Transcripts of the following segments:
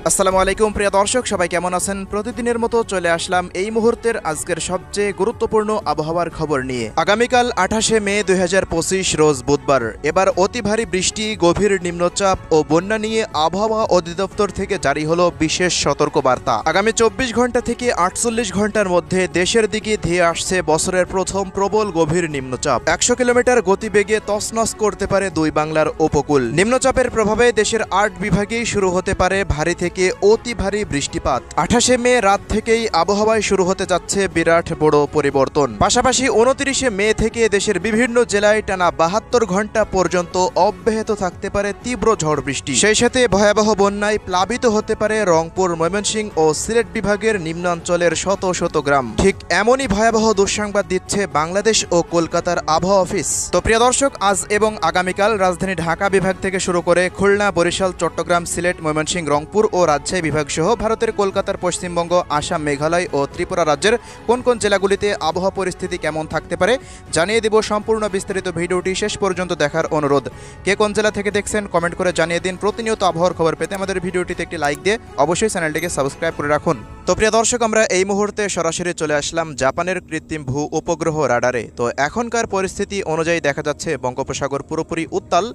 আসসালামু আলাইকুম প্রিয় দর্শক, সবাই কেমন আছেন? প্রতিদিনের মতো চলে আসলাম এই মুহূর্তের আজকের সবচেয়ে গুরুত্বপূর্ণ আবহাওয়ার খবর নিয়ে। আগামীকাল 28শে মে 2025 রোজ বুধবার। এবার অতি ভারী বৃষ্টি, গভীর নিম্নচাপ ও বন্যা নিয়ে আবহাওয়া অধিদপ্তর থেকে জারি হলো বিশেষ সতর্কবার্তা। আগামী 24 ঘন্টা থেকে 48 ঘন্টার মধ্যে দেশের দিকে ধেয়ে আসছে বছরের প্রথম প্রবল গভীর নিম্নচাপ। 100 কিলোমিটার গতিবেগে তছনছ করতে পারে দুই বাংলার উপকূল। নিম্নচাপের প্রভাবে দেশের 8 বিভাগেই শুরু হতে পারে ভারী থেকে অতি ভারী বৃষ্টিপাত। 28শে মে রাত থেকেই আবহাওয়ায় শুরু হতে যাচ্ছে বিরাট বড় পরিবর্তন। পাশাপাশি 29শে মে থেকে দেশের বিভিন্ন জেলায় টানা 72 ঘন্টা পর্যন্ত অব্যাহত থাকতে পারে তীব্র ঝড় বৃষ্টি। সেই সাথে ভয়াবহ বন্যায় প্লাবিত হতে পারে রংপুর, ময়মনসিংহ ও সিলেট বিভাগের নিম্নাঞ্চলের শত শত গ্রাম। ঠিক এমনই ভয়াবহ দুঃসংবাদ দিচ্ছে বাংলাদেশ ও কলকাতার আবহাওয়া অফিস। তো প্রিয় দর্শক, আজ এবং আগামীকাল রাজধানী ঢাকা বিভাগ থেকে শুরু করে খুলনা, বরিশাল, চট্টগ্রাম, সিলেট, ময়মনসিংহ, রংপুর ও রাজশাহী বিভাগ সহ ভারতের কলকাতার পশ্চিমবঙ্গ, আসাম, মেঘালয় ও ত্রিপুরা রাজ্যের কোন কোন জেলাগুলিতে আবহাওয়া পরিস্থিতি কেমন থাকতে পারে জানিয়ে দেব। সম্পূর্ণ বিস্তারিত ভিডিওটি শেষ পর্যন্ত দেখার অনুরোধ। কে কোন জেলা থেকে দেখছেন কমেন্ট করে জানিয়ে দিন। প্রতিনিয়ত আবহাওয়ার খবর পেতে আমাদের ভিডিওটিতে একটি লাইক দিয়ে অবশ্যই চ্যানেলটিকে সাবস্ক্রাইব করে রাখুন। তো প্রিয় দর্শক, আমরা এই মুহূর্তে সরাসরি চলে আসলাম জাপানের কৃত্রিম ভূ উপগ্রহ রাডারে। তো এখনকার পরিস্থিতি অনুযায়ী দেখা যাচ্ছে বঙ্গোপসাগর পুরোপুরি উত্তাল।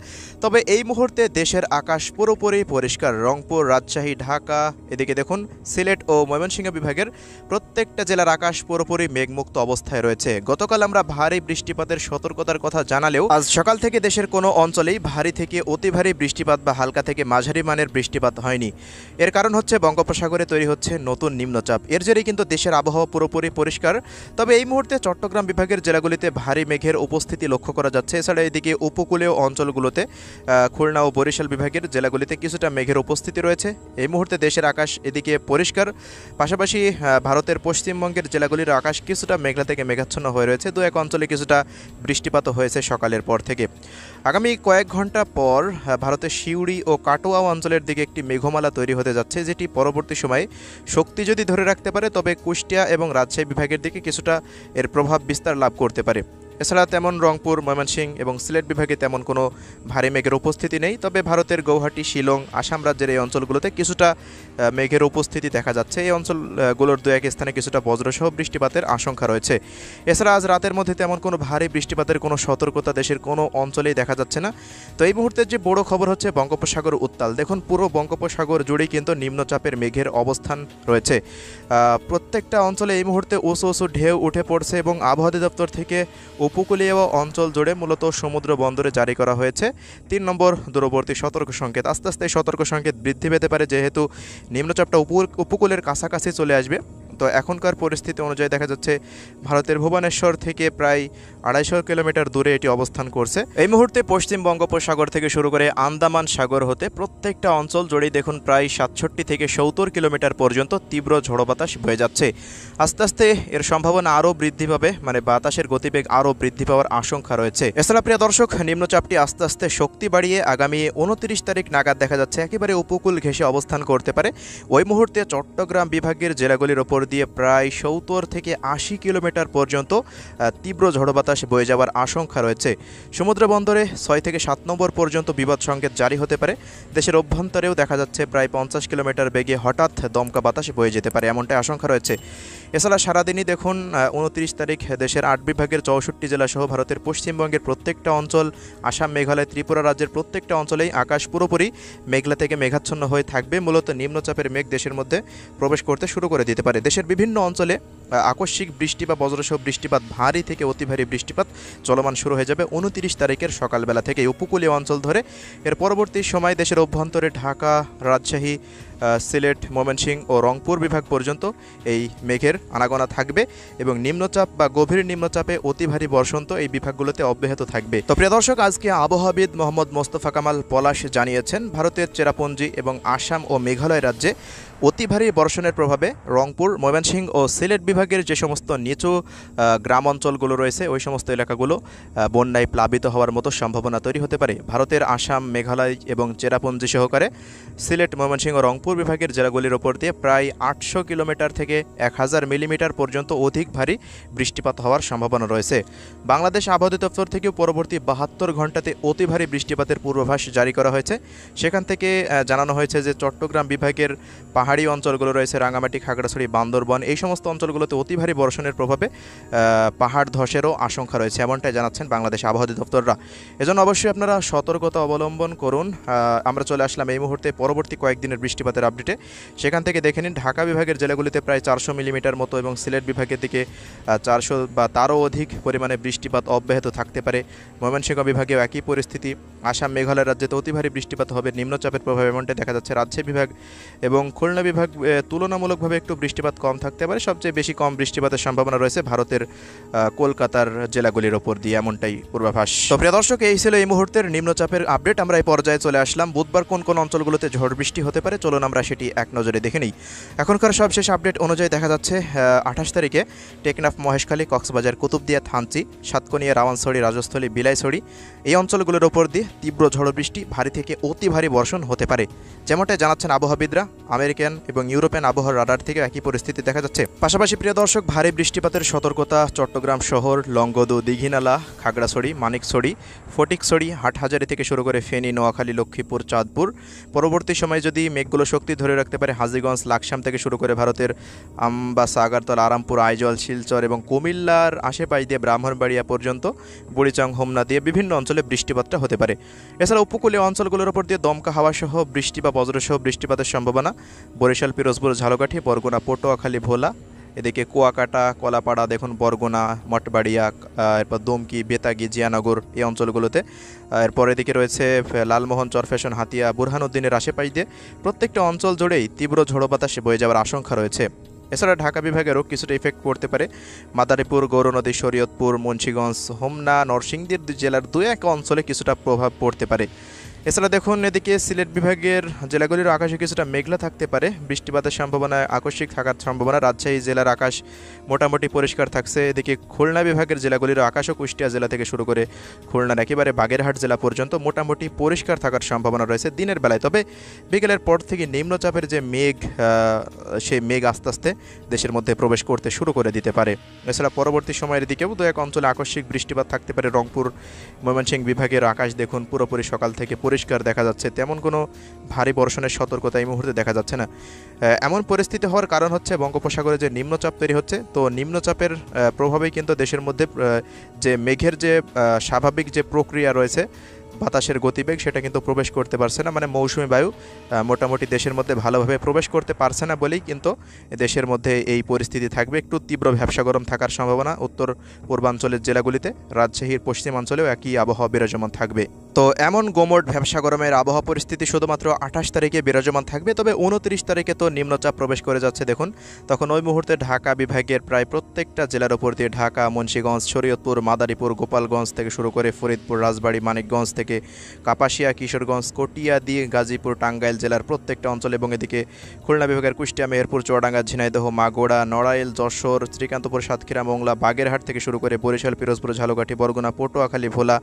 তবে এই মুহূর্তে দেশের আকাশ পুরোপুরি পরিষ্কার। রংপুর, রাজশাহী, ঢাকা, এদিকে দেখুন সিলেট ও ময়মনসিংহ বিভাগের প্রত্যেকটা জেলার আকাশ পুরোপুরি মেঘমুক্ত অবস্থায় রয়েছে। গতকাল আমরা ভারী বৃষ্টিপাতের সতর্কতার কথা জানালেও আজ সকাল থেকে দেশের কোনো অঞ্চলেই ভারী থেকে অতি ভারী বৃষ্টিপাত বা হালকা থেকে মাঝারি মানের বৃষ্টিপাত হয়নি। এর কারণ হচ্ছে বঙ্গোপসাগরে তৈরি হচ্ছে নতুন নিম্নচাপ। এর জেরেই কিন্তু দেশের আবহাওয়া পুরোপুরি পরিষ্কার। তবে এই মুহূর্তে চট্টগ্রাম বিভাগের জেলাগুলিতে ভারী মেঘের উপস্থিতি লক্ষ্য করা যাচ্ছে। এছাড়া এদিকে উপকূলীয় অঞ্চলগুলোতে খুলনা ও বরিশাল বিভাগের জেলাগুলিতে কিছুটা মেঘের উপস্থিতি রয়েছে। এই মুহূর্তে দেশের আকাশ এদিকে পরিষ্কার। পাশাপাশি ভারতের পশ্চিমবঙ্গের জেলাগুলির আকাশ কিছুটা মেঘলা থেকে মেঘাচ্ছন্ন হয়ে রয়েছে। দু এক অঞ্চলে কিছুটা বৃষ্টিপাতও হয়েছে সকালের পর থেকে। আগামী কয়েক ঘন্টা পর ভারতের সিউড়ি ও কাটোয়া অঞ্চলের দিকে একটি মেঘমালা তৈরি হতে যাচ্ছে, যেটি পরবর্তী সময়ে শক্তি যদি ধরে রাখতে পারে তবে কুষ্টিয়া এবং রাজশাহী বিভাগের দিকে কিছুটা এর প্রভাব বিস্তার লাভ করতে পারে। এছাড়া তেমন রংপুর, ময়মনসিংহ এবং সিলেট বিভাগে তেমন কোনো ভারী মেঘের উপস্থিতি নেই। তবে ভারতের গৌহাটি, শিলং, আসাম রাজ্যের এই অঞ্চলগুলোতে কিছুটা মেঘের উপস্থিতি দেখা যাচ্ছে। এই অঞ্চলগুলোর দু এক স্থানে কিছুটা বজ্রসহ বৃষ্টিপাতের আশঙ্কা রয়েছে। এছাড়া আজ রাতের মধ্যে তেমন কোনো ভারী বৃষ্টিপাতের কোনো সতর্কতা দেশের কোনো অঞ্চলেই দেখা যাচ্ছে না। তো এই মুহূর্তের যে বড় খবর হচ্ছে বঙ্গোপসাগর উত্তাল। দেখুন, পুরো বঙ্গোপসাগর জুড়েই কিন্তু নিম্নচাপের মেঘের অবস্থান রয়েছে। প্রত্যেকটা অঞ্চলে এই মুহূর্তে উঁচু উঁচু ঢেউ উঠে পড়ছে এবং আবহাওয়া অধিদপ্তর থেকে উপকূলীয় অঞ্চল জুড়ে মূলত সমুদ্র বন্দরে জারি করা হয়েছে 3 নম্বর দূরবর্তী সতর্ক সংকেত। আস্তে আস্তে সতর্ক সংকেত বৃদ্ধি পেতে পারে, যেহেতু নিম্নচাপটা উপকূলের কাছাকাছি চলে আসবে। তো এখনকার পরিস্থিতি অনুযায়ী দেখা যাচ্ছে ভারতের ভুবনেশ্বর থেকে প্রায় 250 কিলোমিটার দূরে এটি অবস্থান করছে। এই মুহূর্তে পশ্চিম বঙ্গোপসাগর থেকে শুরু করে আন্দামান সাগর হতে প্রত্যেকটা অঞ্চল জুড়েই দেখুন প্রায় 67 থেকে 70 কিলোমিটার পর্যন্ত তীব্র ঝড়ো বাতাস বয়ে যাচ্ছে। আস্তে আস্তে এর সম্ভাবনা আরও বৃদ্ধি পাবে, মানে বাতাসের গতিবেগ আরও বৃদ্ধি পাওয়ার আশঙ্কা রয়েছে। এছাড়া প্রিয় দর্শক, নিম্নচাপটি আস্তে আস্তে শক্তি বাড়িয়ে আগামী 29 তারিখ নাগাদ দেখা যাচ্ছে একেবারে উপকূল ঘেঁষে অবস্থান করতে পারে। ওই মুহূর্তে চট্টগ্রাম বিভাগের জেলাগুলির ওপর দিয়ে প্রায় 70 থেকে 80 কিলোমিটার পর্যন্ত তীব্র ঝড়ো বাতাস বয়ে যাওয়ার আশঙ্কা রয়েছে। সমুদ্র বন্দরে 6 থেকে 7 নম্বর পর্যন্ত বিপদ সংকেত জারি হতে পারে। দেশের অভ্যন্তরেও দেখা যাচ্ছে প্রায় 50 কিলোমিটার বেগে হঠাৎ দমকা বাতাস বয়ে যেতে পারে, এমনটাই আশঙ্কা রয়েছে। এছাড়া সারাদিনই দেখুন 29 তারিখ দেশের 8 বিভাগের 64 জেলা সহ ভারতের পশ্চিমবঙ্গের প্রত্যেকটা অঞ্চল, আসাম, মেঘালয়, ত্রিপুরা রাজ্যের প্রত্যেকটা অঞ্চলেই আকাশ পুরোপুরি মেঘলা থেকে মেঘাচ্ছন্ন হয়ে থাকবে। মূলত নিম্নচাপের মেঘ দেশের মধ্যে প্রবেশ করতে শুরু করে দিতে পারে। দেশের বিভিন্ন অঞ্চলে আকস্মিক বৃষ্টি বা বজ্রসহ বৃষ্টিপাত, ভারী থেকে অতি ভারী বৃষ্টিপাত চলমান শুরু হয়ে যাবে 29 তারিখের সকালবেলা থেকে উপকূলীয় অঞ্চল ধরে। এর পরবর্তী সময় দেশের অভ্যন্তরে ঢাকা, রাজশাহী, সিলেট, ময়মনসিংহ ও রংপুর বিভাগ পর্যন্ত এই মেঘের আনাগোনা থাকবে এবং নিম্নচাপ বা গভীর নিম্নচাপে অতি ভারী বর্ষন্ত এই বিভাগগুলোতে অব্যাহত থাকবে। তো প্রিয় দর্শক, আজকে আবহাওয়াবিদ মোহাম্মদ মোস্তফা কামাল পলাশ জানিয়েছেন ভারতের চেরাপুঞ্জি এবং আসাম ও মেঘালয় রাজ্যে অতি ভারী বর্ষণের প্রভাবে রংপুর, ময়মনসিংহ ও সিলেট বিভাগের যে সমস্ত নিচু গ্রাম অঞ্চলগুলো রয়েছে ওই সমস্ত এলাকাগুলো বন্যায় প্লাবিত হওয়ার মতো সম্ভাবনা তৈরি হতে পারে। ভারতের আসাম, মেঘালয় এবং চেরাপুঞ্জি সহকারে সিলেট, ময়মনসিংহ ও রংপুর বিভাগের জেলাগুলির ওপর দিয়ে প্রায় 800 কিলোমিটার থেকে 1000 মিলিমিটার পর্যন্ত অধিক ভারী বৃষ্টিপাত হওয়ার সম্ভাবনা রয়েছে। বাংলাদেশ আবহাওয়া দপ্তর থেকেও পরবর্তী 72 ঘন্টাতে অতি ভারী বৃষ্টিপাতের পূর্বাভাস জারি করা হয়েছে। সেখান থেকে জানানো হয়েছে যে চট্টগ্রাম বিভাগের পাহাড়ি অঞ্চলগুলো রয়েছে, রাঙামাটি, খাগড়াছড়ি, বান্দরবান, এই সমস্ত অঞ্চলগুলোতে অতি ভারী বর্ষণের প্রভাবে পাহাড় ধসেরও আশঙ্কা রয়েছে, এমনটাই জানাচ্ছেন বাংলাদেশ আবহাওয়া দপ্তররা। এজন্য অবশ্যই আপনারা সতর্কতা অবলম্বন করুন। আমরা চলে আসলাম এই মুহূর্তে পরবর্তী কয়েকদিনের বৃষ্টিপাতের আপডেটে। সেখান থেকে দেখে নিন ঢাকা বিভাগের জেলাগুলিতে প্রায় 400 মিলিমিটার মতো এবং সিলেট বিভাগের দিকে 400 বা তারও অধিক পরিমাণে বৃষ্টিপাত অব্যাহত থাকতে পারে। ময়মনসিংহ বিভাগেও একই পরিস্থিতি। আসাম, মেঘালয় রাজ্যে অতি ভারী বৃষ্টিপাত হবে, নিম্নচাপের প্রভাবে এমনটাই দেখা যাচ্ছে। রাজশাহী বিভাগ এবং খুলনা বিভাগ তুলনামূলকভাবে একটু বৃষ্টিপাত কম থাকতে পারে। সবচেয়ে বেশি কম বৃষ্টিপাতের সম্ভাবনা রয়েছে ভারতের কলকাতার জেলাগুলির ওপর দিয়ে, এমনটাই পূর্বাভাস। তো প্রিয় দর্শক, এই ছিল এই মুহূর্তের নিম্নচাপের আপডেট। আমরা এই পর্যায়ে চলে আসলাম বুধবার কোন কোন অঞ্চলগুলোতে ঝড় বৃষ্টি হতে পারে, চলুন আমরা সেটি এক নজরে দেখে নিই। এখনকার সবশেষ আপডেট অনুযায়ী দেখা যাচ্ছে 28 তারিখে টেকনাফ, মহেশখালী, কক্সবাজার, কুতুবদিয়া, থানচি, সাতকনিয়া, রাওয়ানছড়ি, রাজস্থলী, বিলাইছড়ি এই অঞ্চলগুলোর ওপর দিয়ে তীব্র ঝড় বৃষ্টি, ভারী থেকে অতি ভারী বর্ষণ হতে পারে, যেমনটাই জানাচ্ছেন আবহাওয়াবিদরা। আমেরিকান এবং ইউরোপিয়ান আবহাওয়ার রাডার থেকে একই পরিস্থিতি দেখা যাচ্ছে। পাশাপাশি প্রিয় দর্শক, ভারী বৃষ্টিপাতের সতর্কতা চট্টগ্রাম শহর, লংগদু, দীঘিনালা, খাগড়াছড়ি, মানিকছড়ি, ফটিকছড়ি, হাটহাজারী থেকে শুরু করে ফেনী, নোয়াখালী, লক্ষ্মীপুর, চাঁদপুর। পরবর্তী সময়ে যদি মেঘগুলো শক্তি ধরে রাখতে পারে হাজীগঞ্জ, লাকসাম থেকে শুরু করে ভারতের আমবাসা, আগারতলা, আরামপুর, আইজল, শিলচর এবং কুমিল্লার আশেপাশ দিয়ে ব্রাহ্মণবাড়িয়া পর্যন্ত, বুড়িচং, হোমনা দিয়ে বিভিন্ন অঞ্চলে বৃষ্টিপাতটা হতে পারে। এছাড়া উপকূলীয় অঞ্চলগুলোর উপর দিয়ে দমকা হাওয়া সহ বৃষ্টি বা বজ্রসহ বৃষ্টিপাতের সম্ভাবনা। বরিশাল, পিরোজপুর, ঝালকাঠি, বরগুনা, পটুয়াখালী, ভোলা, এদিকে কুয়াকাটা, কলাপাড়া, দেখুন বরগুনা, মঠবাড়িয়া, এরপর দমকি, বেতাগি, জিয়ানগর এই অঞ্চলগুলোতে। এরপর এদিকে রয়েছে লালমোহন, চরফ্যাশন, হাতিয়া, বুরহানুদ্দিনের আশেপাশ দিয়ে প্রত্যেকটা অঞ্চল জুড়েই তীব্র ঝোড়ো বাতাসে বয়ে যাওয়ার আশঙ্কা রয়েছে। এছাড়া ঢাকা বিভাগেরও কিছুটা ইফেক্ট পড়তে পারে। মাদারীপুর, গৌরনদী, শরীয়তপুর, মুন্সিগঞ্জ, হোমনা, নরসিংদী জেলার 2-1 অঞ্চলে কিছুটা প্রভাব পড়তে পারে। এছাড়া দেখুন এদিকে সিলেট বিভাগের জেলাগুলির আকাশে কিছুটা মেঘলা থাকতে পারে, বৃষ্টিপাতের সম্ভাবনা আকস্মিক থাকার সম্ভাবনা। রাজশাহী জেলার আকাশ মোটামুটি পরিষ্কার থাকছে। এদিকে খুলনা বিভাগের জেলাগুলির আকাশও কুষ্টিয়া জেলা থেকে শুরু করে খুলনার একেবারে বাগেরহাট জেলা পর্যন্ত মোটামুটি পরিষ্কার থাকার সম্ভাবনা রয়েছে দিনের বেলায়। তবে বিকেলের পর থেকে নিম্নচাপের যে মেঘ, সেই মেঘ আস্তে আস্তে দেশের মধ্যে প্রবেশ করতে শুরু করে দিতে পারে। এছাড়া পরবর্তী সময়ের দিকেও 2-1 অঞ্চলে আকস্মিক বৃষ্টিপাত থাকতে পারে। রংপুর, ময়মনসিংহ বিভাগের আকাশ দেখুন পুরোপুরি সকাল থেকে পরিষ্কার দেখা যাচ্ছে, তেমন কোনো ভারী বর্ষণের সতর্কতা এই মুহূর্তে দেখা যাচ্ছে না। এমন পরিস্থিতি হওয়ার কারণ হচ্ছে বঙ্গোপসাগরে যে নিম্নচাপ তৈরি হচ্ছে, তো নিম্নচাপের প্রভাবেই কিন্তু দেশের মধ্যে যে মেঘের যে স্বাভাবিক যে প্রক্রিয়া রয়েছে, বাতাসের গতিবেগ, সেটা কিন্তু প্রবেশ করতে পারছে না। মানে মৌসুমি বায়ু মোটামুটি দেশের মধ্যে ভালোভাবে প্রবেশ করতে পারছে না বলেই কিন্তু দেশের মধ্যে এই পরিস্থিতি থাকবে। একটু তীব্র ভ্যাপসা গরম থাকার সম্ভাবনা উত্তর পূর্বাঞ্চলের জেলাগুলিতে। রাজশাহীর পশ্চিমাঞ্চলেও একই আবহাওয়া বিরাজমান থাকবে। তো এমন গোমট ভ্যাপসা গরমের আবহাওয়া পরিস্থিতি শুধুমাত্র 28 তারিখে বিরাজমান থাকবে। তবে 29 তারিখে তো নিম্নচাপ প্রবেশ করে যাচ্ছে দেখুন, তখন ওই মুহূর্তে ঢাকা বিভাগের প্রায় প্রত্যেকটা জেলার উপর দিয়ে ঢাকা, মুন্সিগঞ্জ, শরীয়তপুর, মাদারীপুর, গোপালগঞ্জ থেকে শুরু করে ফরিদপুর, রাজবাড়ী, মানিকগঞ্জ থেকে কাপাসিয়া, কিশোরগঞ্জ, কটিয়া দিয়ে গাজীপুর, টাঙ্গাইল জেলার প্রত্যেকটা অঞ্চল এবং এদিকে খুলনা বিভাগের কুষ্টিয়া, মেহেরপুর, চুয়াডাঙ্গা, ঝিনাইদহ, মাগুরা, নড়াইল, যশোর, শ্রীকান্তপুর, সাতক্ষীরা, মোংলা, বাগেরহাট থেকে শুরু করে বরিশাল, পিরোজপুর, ঝালকাঠি, বরগুনা, পটুয়াখালী, ভোলা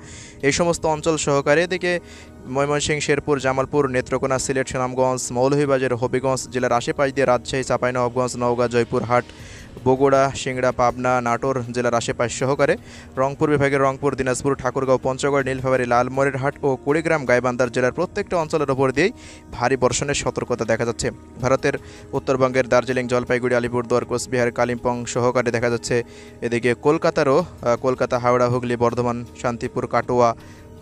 এই সমস্ত অঞ্চল সহকারে এদিকে ময়মনসিংহ, শেরপুর, জামালপুর, নেত্রকোনা, সিলেট, সুনামগঞ্জ, মৌলভীবাজার, হবিগঞ্জ জেলার আশেপাশ দিয়ে রাজশাহী, চাঁপাইনবাবগঞ্জ, নওগাঁ, জয়পুরহাট, বগুড়া, সিংড়া, পাবনা, নাটোর জেলার আশেপাশ সহকারে রংপুর বিভাগের রংপুর, দিনাজপুর, ঠাকুরগাঁও, পঞ্চগড়, নীলফামারী, লালমনিরহাট ও কুড়িগ্রাম, গাইবান্ধার জেলার প্রত্যেকটা অঞ্চলের ওপর দিয়েই ভারী বর্ষণের সতর্কতা দেখা যাচ্ছে। ভারতের উত্তরবঙ্গের দার্জিলিং, জলপাইগুড়ি, আলিপুরদুয়ার, কোচবিহার, কালিম্পং সহকারে দেখা যাচ্ছে। এদিকে কলকাতারও কলকাতা, হাওড়া, হুগলি, বর্ধমান, শান্তিপুর, কাটোয়া,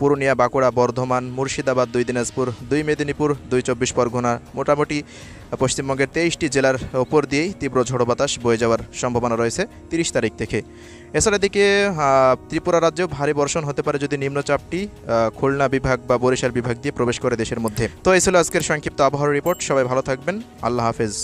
পুরুলিয়া, বাঁকুড়া, বর্ধমান, মুর্শিদাবাদ, 2 দিনাজপুর, 2 মেদিনীপুর, 2 চব্বিশ পরগনা, মোটামুটি পশ্চিমবঙ্গের 23টি জেলার ওপর দিয়েই তীব্র ঝড়ো বাতাস বয়ে যাওয়ার সম্ভাবনা রয়েছে 30 তারিখ থেকে। এছাড়া দিকে ত্রিপুরা রাজ্যেও ভারী বর্ষণ হতে পারে যদি নিম্নচাপটি খুলনা বিভাগ বা বরিশাল বিভাগ দিয়ে প্রবেশ করে দেশের মধ্যে। তো এই ছিল আজকের সংক্ষিপ্ত আবহাওয়া রিপোর্ট। সবাই ভালো থাকবেন। আল্লাহ হাফেজ।